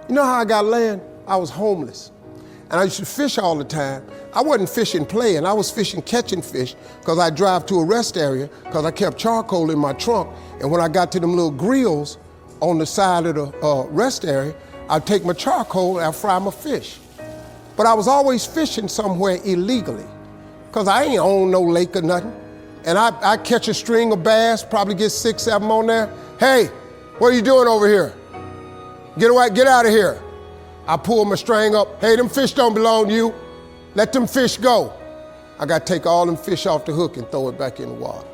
You know how I got land? I was homeless. And I used to fish all the time. I wasn't fishing playing. I was fishing catching fish because I drive to a rest area because I kept charcoal in my trunk. And when I got to them little grills on the side of the rest area, I'd take my charcoal and I'd fry my fish. But I was always fishing somewhere illegally because I ain't own no lake or nothing. And I catch a string of bass, probably get 6, 7 on there. Hey, what are you doing over here? Get away, get out of here. I pull my string up. Hey, them fish don't belong to you. Let them fish go. I got to take all them fish off the hook and throw it back in the water.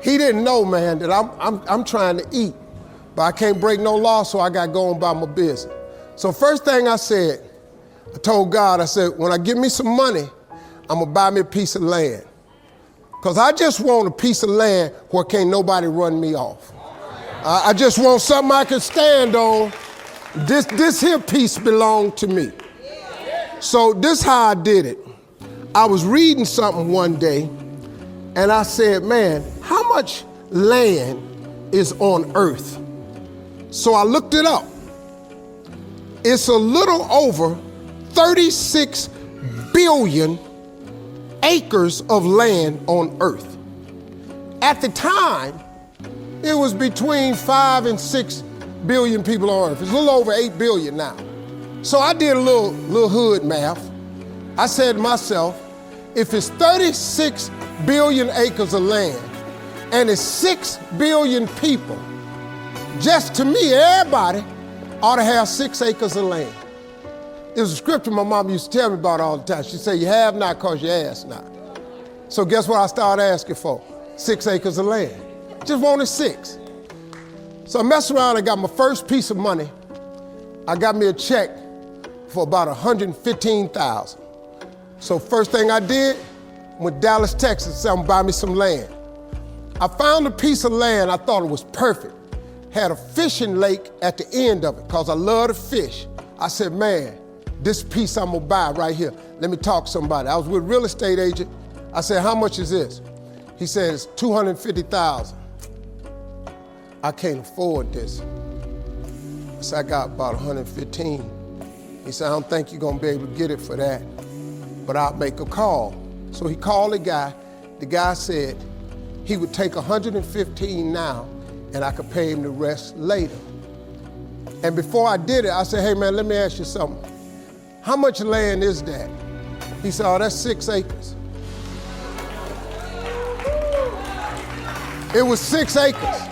He didn't know, man, that I'm trying to eat, but I can't break no law, so I got to go on about my business. So first thing I said, I told God, I said, when I get me some money, I'm going to buy me a piece of land. Because I just want a piece of land where can't nobody run me off. I just want something I can stand on. This here piece belonged to me. So this how I did it. I was reading something one day, and I said, man, how much land is on earth? So I looked it up. It's a little over 36 billion acres of land on earth. At the time, it was between 5 and 6 billion people on earth. It's a little over 8 billion now. So I did a little hood math. I said to myself, if it's 36 billion acres of land and it's 6 billion people, just to me, everybody ought to have 6 acres of land. It was a scripture my mom used to tell me about all the time. She said, you have not because you ask not. So guess what I started asking for? 6 acres of land. Just wanted 6. So I messed around and got my first piece of money. I got me a check for about $115,000. So first thing I did, went to Dallas, Texas, said I'm gonna buy me some land. I found a piece of land, I thought it was perfect. Had a fishing lake at the end of it, because I love to fish. I said, man, this piece I'm gonna buy right here. Let me talk to somebody. I was with a real estate agent. I said, how much is this? He said, it's $250,000. I can't afford this. I said, I got about 115. He said, I don't think you're gonna be able to get it for that, but I'll make a call. So he called the guy. The guy said he would take 115 now and I could pay him the rest later. And before I did it, I said, hey man, let me ask you something. How much land is that? He said, oh, that's 6 acres. It was 6 acres.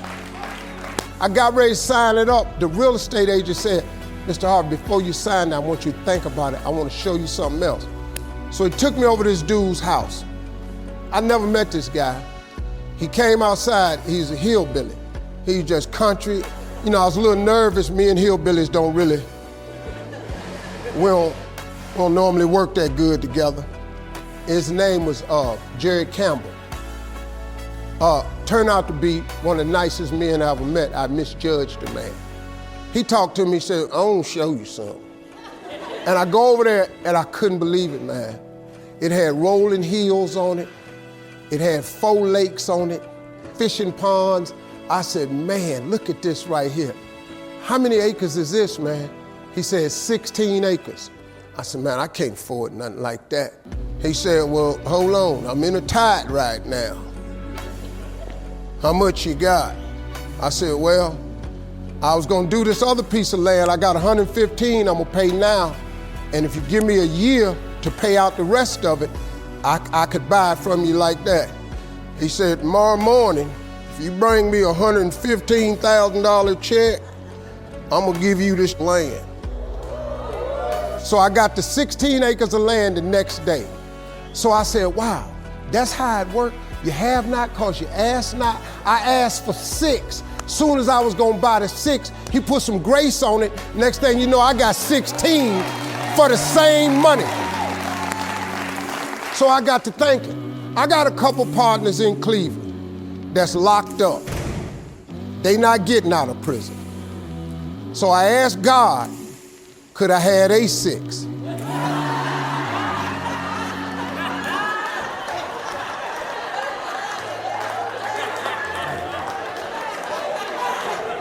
I got ready to sign it up. The real estate agent said, Mr. Harvey, before you sign that, I want you to think about it. I want to show you something else. So he took me over to this dude's house. I never met this guy. He came outside, he's a hillbilly. He's just country. You know, I was a little nervous. Me and hillbillies don't really, we don't normally work that good together. His name was Jerry Campbell. Turned out to be one of the nicest men I ever met. I misjudged the man. He talked to me, said, I want to show you something. And I go over there and I couldn't believe it, man. It had rolling hills on it. It had 4 lakes on it, fishing ponds. I said, man, look at this right here. How many acres is this, man? He said, 16 acres. I said, man, I can't afford nothing like that. He said, well, hold on, I'm in a tide right now. How much you got? I said, well, I was gonna do this other piece of land. I got 115, I'm gonna pay now. And if you give me a year to pay out the rest of it, I could buy it from you like that. He said, tomorrow morning, if you bring me a $115,000 check, I'm gonna give you this land. So I got the 16 acres of land the next day. So I said, wow, that's how it worked. You have not because you ask not. I asked for 6. Soon as I was gonna buy the 6, he put some grace on it. Next thing you know, I got 16 for the same money. So I got to thinking, I got a couple partners in Cleveland that's locked up. They not getting out of prison. So I asked God, could I have a 6?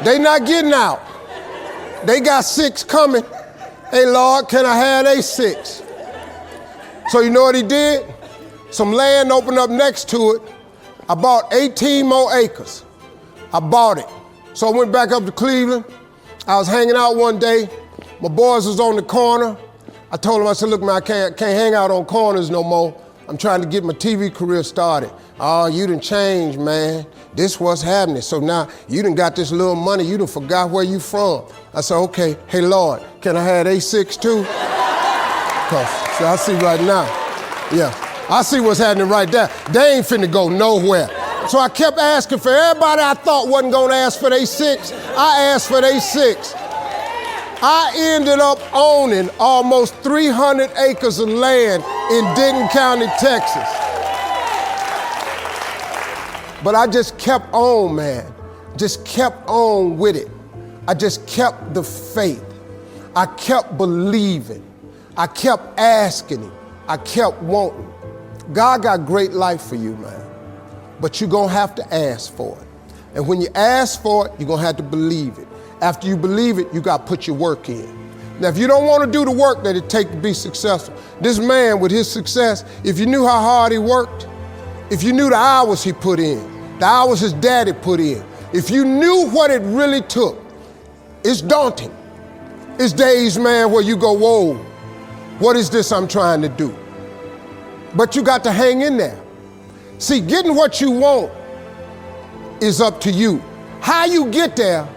They not getting out. They got 6 coming. Hey, Lord, can I have they 6? So you know what he did? Some land opened up next to it. I bought 18 more acres. I bought it. So I went back up to Cleveland. I was hanging out one day. My boys was on the corner. I told them, I said, look, man, I can't hang out on corners no more. I'm trying to get my TV career started. Oh, you done changed, man. This what's happening. So now you done got this little money. You done forgot where you from. I said, okay, hey, Lord, can I have A6 too? So I see right now, yeah. I see what's happening right there. They ain't finna go nowhere. So I kept asking for everybody I thought wasn't gonna ask for they 6. I asked for they 6. I ended up owning almost 300 acres of land in Denton County, Texas. But I just kept on, man. Just kept on with it. I just kept the faith. I kept believing. I kept asking him. I kept wanting. God got great life for you, man. But you're gonna have to ask for it. And when you ask for it, you're gonna have to believe it. After you believe it, you gotta put your work in. Now, if you don't wanna do the work that it takes to be successful, this man with his success, if you knew how hard he worked, if you knew the hours he put in, the hours his daddy put in, if you knew what it really took, it's daunting. It's days, man, where you go, whoa, what is this I'm trying to do? But you got to hang in there. See, getting what you want is up to you. How you get there,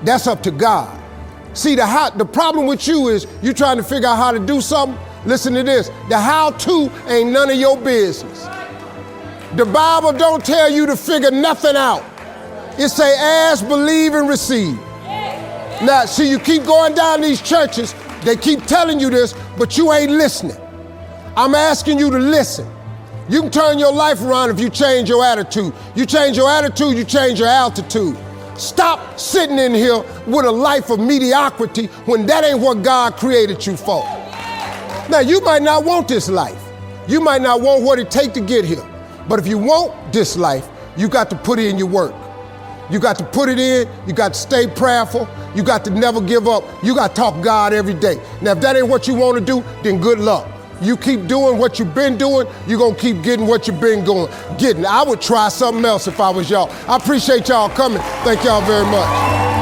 that's up to God. See, the problem with you is you trying to figure out how to do something. Listen to this. The how-to ain't none of your business. The Bible don't tell you to figure nothing out. It say ask, believe, and receive. Now, see, you keep going down these churches, they keep telling you this, but you ain't listening. I'm asking you to listen. You can turn your life around if you change your attitude. You change your attitude, you change your altitude. Stop sitting in here with a life of mediocrity when that ain't what God created you for. Now, you might not want this life. You might not want what it takes to get here. But if you want this life, you got to put in your work. You got to put it in. You got to stay prayerful. You got to never give up. You got to talk God every day. Now, if that ain't what you want to do, then good luck. You keep doing what you've been doing, you're going to keep getting what you've been getting. I would try something else if I was y'all. I appreciate y'all coming. Thank y'all very much.